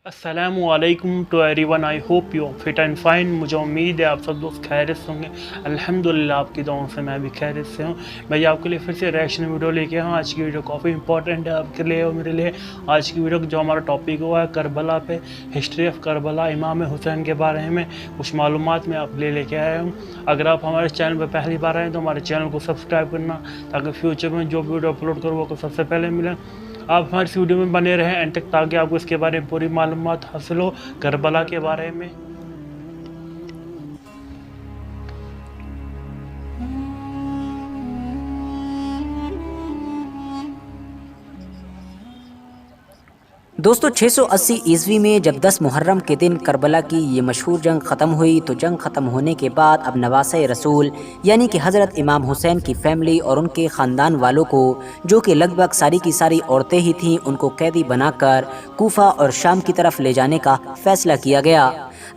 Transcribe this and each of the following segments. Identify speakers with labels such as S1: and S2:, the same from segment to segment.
S1: अस्सलामु अलैकुम to everyone. I hope you fit and fine. मुझे उम्मीद है आप सब दोस्त खैरियत से होंगे। अल्हम्दुलिल्लाह आपकी दुआओं से मैं भी खैरियत से हूँ। मैं आपके लिए फिर से रिएक्शन वीडियो लेके आया हूँ। आज की वीडियो काफ़ी इंपॉर्टेंट है आपके लिए और मेरे लिए। आज की वीडियो जो हमारा टॉपिक हुआ है करबला पे, हिस्ट्री ऑफ करबला, इमाम हुसैन के बारे में कुछ मालूमात मैं आप लेके आया हूँ। अगर आप हमारे चैनल पर पहली बार आए तो हमारे चैनल को सब्सक्राइब करना ताकि फ्यूचर में जो वीडियो अपलोड करूँ वो सबसे पहले मिले। आप हमारे इस वीडियो में बने रहें एंड तक ताकि आपको इसके बारे में पूरी मालूमात हासिल हो करबला के बारे में।
S2: दोस्तों 680 ईस्वी में जब 10 मुहर्रम के दिन करबला की ये मशहूर जंग ख़त्म हुई तो जंग ख़त्म होने के बाद अब नवासे रसूल यानी कि हज़रत इमाम हुसैन की फैमिली और उनके ख़ानदान वालों को, जो कि लगभग सारी की सारी औरतें ही थीं, उनको कैदी बनाकर कूफा और शाम की तरफ ले जाने का फ़ैसला किया गया।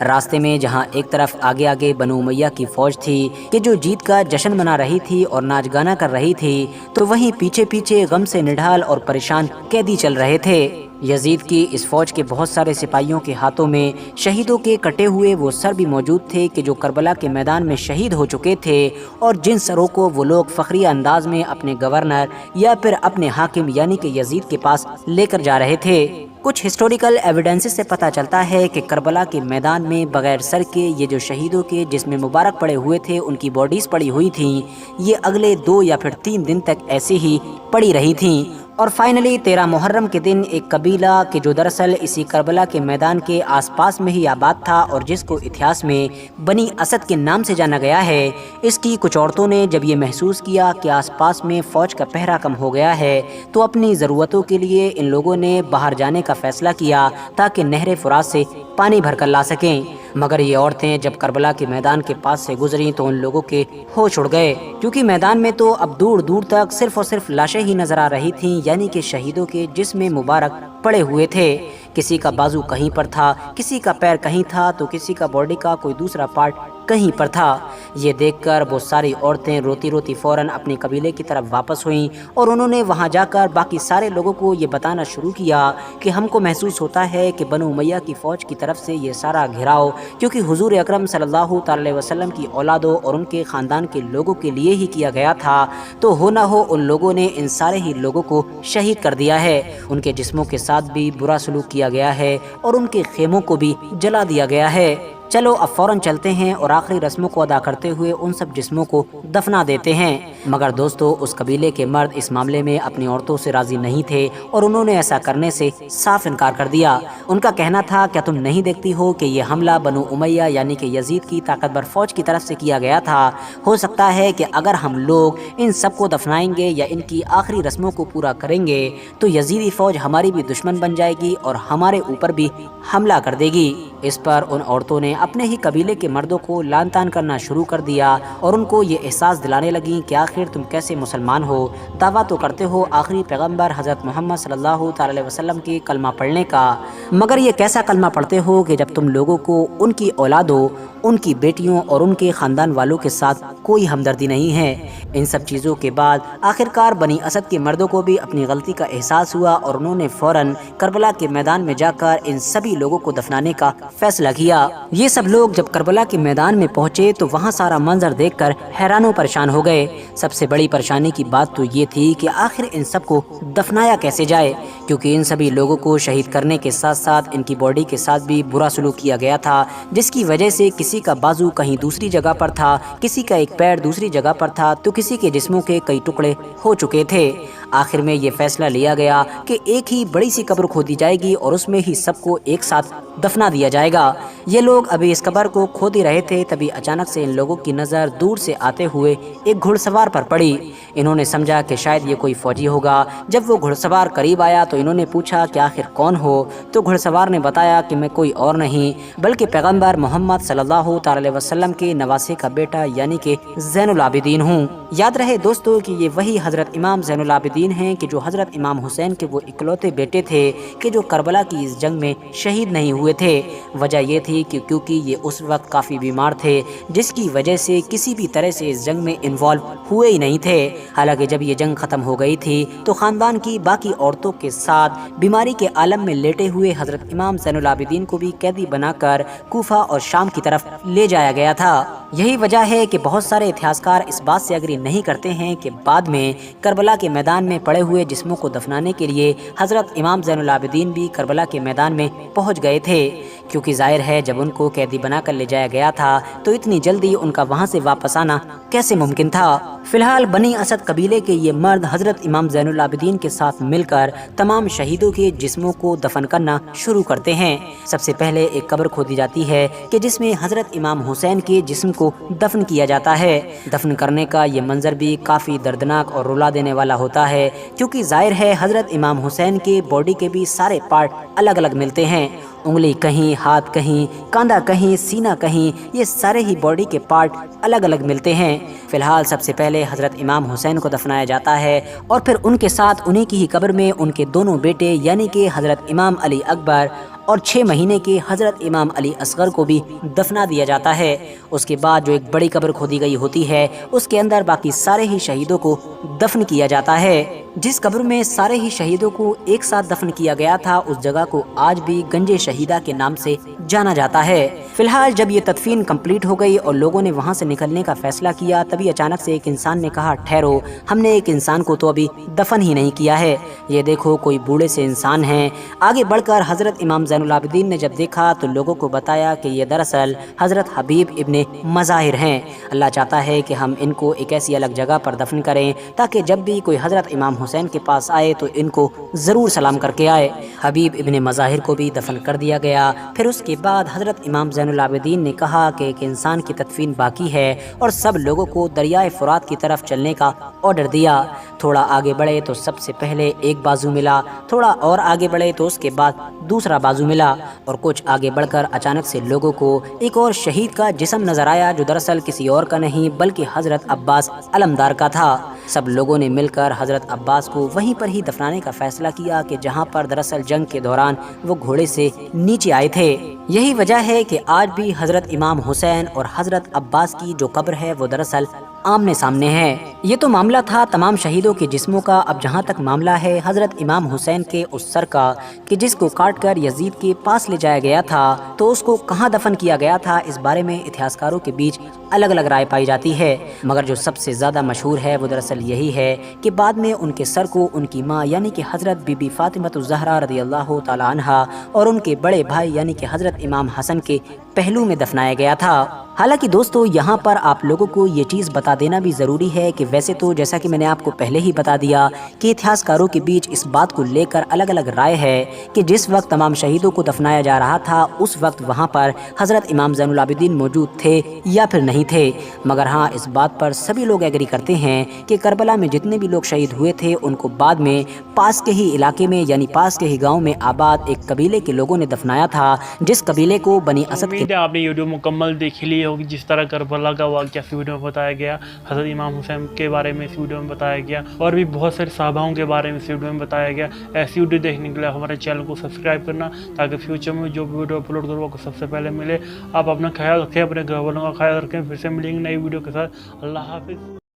S2: रास्ते में जहां एक तरफ आगे आगे बनु उमैया की फौज थी कि जो जीत का जश्न मना रही थी और नाच गाना कर रही थी, तो वहीं पीछे पीछे गम से निढाल और परेशान कैदी चल रहे थे। यजीद की इस फौज के बहुत सारे सिपाहियों के हाथों में शहीदों के कटे हुए वो सर भी मौजूद थे कि जो करबला के मैदान में शहीद हो चुके थे, और जिन सरों को वो लोग फखरी अंदाज में अपने गवर्नर या फिर अपने हाकिम यानी कि यजीद के पास लेकर जा रहे थे। कुछ हिस्टोरिकल एविडेंसेस से पता चलता है कि करबला के मैदान में बगैर सर के ये जो शहीदों के जिसमें मुबारक पड़े हुए थे, उनकी बॉडीज पड़ी हुई थीं, ये अगले 2 या फिर 3 दिन तक ऐसे ही पड़ी रही थीं। और फाइनली 13 मुहर्रम के दिन एक कबीला कि जो दरअसल इसी करबला के मैदान के आसपास में ही आबाद था और जिसको इतिहास में बनी असद के नाम से जाना गया है, इसकी कुछ औरतों ने जब ये महसूस किया कि आसपास में फ़ौज का पहरा कम हो गया है, तो अपनी ज़रूरतों के लिए इन लोगों ने बाहर जाने का फ़ैसला किया ताकि नहर फुरात से पानी भर कर ला सकें। मगर ये औरतें जब करबला के मैदान के पास से गुजरी तो उन लोगों के होश उड़ गए, क्योंकि मैदान में तो अब दूर दूर तक सिर्फ और सिर्फ लाशें ही नजर आ रही थीं, यानी कि शहीदों के जिस्म मुबारक पड़े हुए थे। किसी का बाजू कहीं पर था, किसी का पैर कहीं था, तो किसी का बॉडी का कोई दूसरा पार्ट कहीं पर था। ये देखकर वो सारी औरतें रोती रोती फौरन अपने कबीले की तरफ वापस हुईं और उन्होंने वहां जाकर बाकी सारे लोगों को ये बताना शुरू किया कि हमको महसूस होता है कि बनु उमैया की फ़ौज की तरफ से ये सारा घिराव क्योंकि हुजूर अकरम सल्लल्लाहु अलैहि वसल्लम की औलादों और उनके ख़ानदान के लोगों के लिए ही किया गया था, तो हो ना हो उन लोगों ने इन सारे ही लोगों को शहीद कर दिया है। उनके जिस्मों के साथ भी बुरा सलूक किया गया है और उनके खेमों को भी जला दिया गया है। चलो अब फौरन चलते हैं और आखिरी रस्मों को अदा करते हुए उन सब जिस्मों को दफना देते हैं। मगर दोस्तों, उस कबीले के मर्द इस मामले में अपनी औरतों से राजी नहीं थे और उन्होंने ऐसा करने से साफ इनकार कर दिया। उनका कहना था, क्या तुम नहीं देखती हो कि ये हमला बनु उमैया यानी कि यजीद की ताकतवर फौज की तरफ से किया गया था। हो सकता है कि अगर हम लोग इन सबको दफनाएंगे या इनकी आखिरी रस्मों को पूरा करेंगे तो यजीदी फौज हमारी भी दुश्मन बन जाएगी और हमारे ऊपर भी हमला कर देगी। इस पर उन औरतों ने अपने ही कबीले के मर्दों को लान तान करना शुरू कर दिया और उनको ये एहसास दिलाने लगी कि आखिर तुम कैसे मुसलमान हो, दावा तो करते हो आखिरी पैगंबर हज़रत मोहम्मद सल्लल्लाहु अलैहि वसल्लम के कलमा पढ़ने का, मगर ये कैसा कलमा पढ़ते हो कि जब तुम लोगों को उनकी औलादों, उनकी बेटियों और उनके ख़ानदान वालों के साथ कोई हमदर्दी नहीं है। इन सब चीज़ों के बाद आखिरकार बनी असद के मर्दों को भी अपनी गलती का एहसास हुआ और उन्होंने फ़ौरन करबला के मैदान में जाकर इन सभी लोगों को दफनाने का फैसला किया। ये सब लोग जब करबला के मैदान में पहुंचे तो वहां सारा मंजर देखकर हैरानों परेशान हो गए। सबसे बड़ी परेशानी की बात तो ये थी कि आखिर इन सबको दफनाया कैसे जाए, क्योंकि इन सभी लोगों को शहीद करने के साथ साथ इनकी बॉडी के साथ भी बुरा सलूक किया गया था, जिसकी वजह से किसी का बाजू कहीं दूसरी जगह पर था, किसी का एक पैर दूसरी जगह पर था, तो किसी के जिस्मों के कई टुकड़े हो चुके थे। आखिर में ये फैसला लिया गया कि एक ही बड़ी सी कब्र खोदी जाएगी और उसमें ही सबको एक साथ दफना दिया जाएगा। ये लोग अभी इस कब्र को खोद ही रहे थे, तभी अचानक से इन लोगों की नज़र दूर से आते हुए एक घुड़सवार पर पड़ी। इन्होंने समझा कि शायद ये कोई फौजी होगा। जब वो घुड़सवार करीब आया तो इन्होंने पूछा कि आखिर कौन हो, तो घुड़सवार ने बताया कि मैं कोई और नहीं बल्कि पैगंबर मोहम्मद सल्लल्लाहु अलैहि वसल्लम के नवासे का बेटा यानी कि ज़ैनुल आबिदीन हूँ। याद रहे दोस्तों कि ये वही हज़रत इमाम ज़ैनुल आबिदीन العابدین ہیں کہ جو حضرت امام حسین کے وہ اکلوتے بیٹے تھے کہ جو کربلا کی اس جنگ میں شہید نہیں ہوئے تھے۔ وجہ یہ تھی کہ کیونکہ یہ اس وقت کافی بیمار تھے، جس کی وجہ سے کسی بھی طرح سے اس جنگ میں انوالو ہوئے ہی نہیں تھے۔ حالانکہ جب یہ جنگ ختم ہو گئی تھی تو خاندان کی باقی عورتوں کے ساتھ بیماری کے عالم میں لیٹے ہوئے حضرت امام زین العابدین کو بھی قیدی بنا کر کوفہ اور شام کی طرف لے جایا گیا تھا۔ یہی وجہ ہے کہ بہت سارے اتہاسکار اس بات سے اگری نہیں کرتے ہیں کہ بعد میں کربلا کے میدان میں پڑے ہوئے جسموں کو دفنانے کے لیے حضرت امام زین العابدین بھی کربلا کے میدان میں پہنچ گئے تھے، کیونکہ ظاہر ہے جب ان کو قیدی بنا کر لے جایا گیا تھا تو اتنی جلدی ان کا وہاں سے واپس آنا کیسے ممکن تھا۔ فی الحال بنی اسد قبیلے کے یہ مرد حضرت امام زین العابدین کے ساتھ مل کر تمام شہیدوں کے جسموں کو دفن کرنا شروع کرتے ہیں۔ سب سے پہلے ایک قبر کھودی جاتی ہے کہ جس میں حضرت امام حسین کے جسم کو دفن کیا جاتا ہے۔ دفن کرنے کا یہ منظر بھی کافی دردناک اور رلا دینے والا ہوتا ہے، کیونکہ ظاہر ہے حضرت امام حسین کے باڈی کے بھی سارے پارٹ الگ الگ ملتے ہیں، انگلی کہیں، ہاتھ کہیں، کاندھا کہیں، سینہ کہیں، یہ سارے ہی باڈی کے پارٹ الگ الگ ملتے ہیں۔ فی الحال سب سے پہلے حضرت امام حسین کو دفنایا جاتا ہے اور پھر ان کے ساتھ انہی کی ہی قبر میں ان کے دونوں بیٹے یعنی کہ حضرت امام علی اکبر اور 6 مہینے کے حضرت امام علی اصغر کو بھی دفنا دیا جاتا ہے۔ اس کے بعد جو ایک بڑی قبر کھودی گئی ہوتی ہے اس کے اندر باقی سارے ہی شہیدوں کو دفن کیا جاتا ہے۔ جس قبر میں سارے ہی شہیدوں کو ایک ساتھ دفن کیا گیا تھا اس جگہ کو آج بھی گنج شہیدہ کے نام سے جانا جاتا ہے۔ فی الحال جب یہ تدفین کمپلیٹ ہو گئی اور لوگوں نے وہاں سے نکلنے کا فیصلہ کیا، تبھی اچانک سے ایک انسان نے کہا ٹھہرو، ہم نے ایک انسان کو تو ابھی دفن ہی نہیں کیا ہے، یہ دیکھو کوئی بوڑھے سے انسان ہیں۔ آگے بڑھ کر حضرت امام زین العابدین نے جب دیکھا تو لوگوں کو بتایا کہ یہ دراصل حضرت حبیب ابن مظاہر ہیں۔ اللہ چاہتا ہے کہ ہم ان کو ایک ایسی الگ جگہ پر دفن کریں تاکہ جب بھی کوئی حضرت امام حسین کے پاس آئے تو ان کو ضرور سلام کر کے آئے۔ حبیب ابن مظاہر کو بھی دفن کر دیا گیا۔ پھر اس کے بعد حضرت امام زین العابدین نے کہا کہ ایک انسان کی تدفین باقی ہے اور سب لوگوں کو دریائے فرات کی طرف چلنے کا آرڈر دیا۔ تھوڑا آگے بڑھے تو سب سے پہلے ایک بازو ملا، تھوڑا اور آگے بڑھے تو اس کے بعد دوسرا بازو ملا، اور کچھ آگے بڑھ کر اچانک سے لوگوں کو ایک اور شہید کا جسم نظر آیا جو دراصل کسی اور کا نہیں بلکہ حضرت عباس علمدار کا تھا۔ سب لوگوں نے مل کر حضرت عباس کو وہیں پر ہی دفنانے کا فیصلہ کیا کہ جہاں پر دراصل جنگ کے دوران وہ گھوڑے سے نیچے آئے تھے۔ یہی وجہ ہے کہ آج بھی حضرت امام حسین اور حضرت عباس کی جو قبر ہے وہ دراصل آمنے سامنے ہے۔ یہ تو معاملہ تھا تمام شہیدوں کے جسموں کا، اب جہاں تک معاملہ ہے حضرت امام حسین کے اس سر کا کہ جس کو کاٹ کر یزید کے پاس لے جایا گیا تھا، تو اس کو کہاں دفن کیا گیا تھا اس بارے میں اتہاسکاروں کے بیچ الگ الگ رائے پائی جاتی ہے، مگر جو سب سے زیادہ مشہور ہے وہ دراصل یہی ہے کہ بعد میں ان کے سر کو ان کی ماں یعنی کہ حضرت بی بی فاطمہ الزہرا رضی اللہ تعالی عنہا اور ان کے بڑے بھائی یعنی کہ حضرت امام حسن کے پہلو میں دفنایا گیا تھا۔ حالانکہ دوستو یہاں پر آپ لوگوں کو یہ چیز بتا دینا بھی ضروری ہے کہ ویسے تو جیسا کہ میں نے آپ کو پہلے ہی بتا دیا کہ اتہاسکاروں کے بیچ اس بات کو لے کر الگ الگ رائے ہے کہ جس وقت تمام شہیدوں کو دفنایا جا رہا تھا اس وقت وہاں پر حضرت امام زین العابدین موجود تھے یا پھر نہیں تھے، مگر ہاں اس بات پر سبھی لوگ ایگری کرتے ہیں کہ کربلا میں جتنے بھی لوگ شہید ہوئے تھے ان کو بعد میں پاس کے ہی علاقے میں یعنی پاس کے ہی گاؤں میں آباد ایک قبیلے کے لوگوں نے دفنایا تھا، جس قبیلے کو بنی اسد کے
S1: امید ہے آپ نے ویڈیو مکمل دیکھ لی ہوگی، جس طرح کربلا کا واقعہ اس ویڈیو میں بتایا گیا، حضرت امام حسین کے بارے میں اس ویڈیو میں بتایا گیا اور بھی بہت سارے صحاباؤں کے بارے میں اس ویڈیو میں بتایا گیا۔ ایسی ویڈیو دیکھنے کے لیے ہمارے چینل کو سبسکرائب کرنا تاکہ فیوچر میں جو ویڈیو اپلوڈ کروں کو سب سے پہلے ملے۔ آپ اپنا خیال رکھیں، اپنے گھر والوں کا خیال رکھیں، پھر سے ملیں گے نئی ویڈیو کے ساتھ۔ اللہ حافظ۔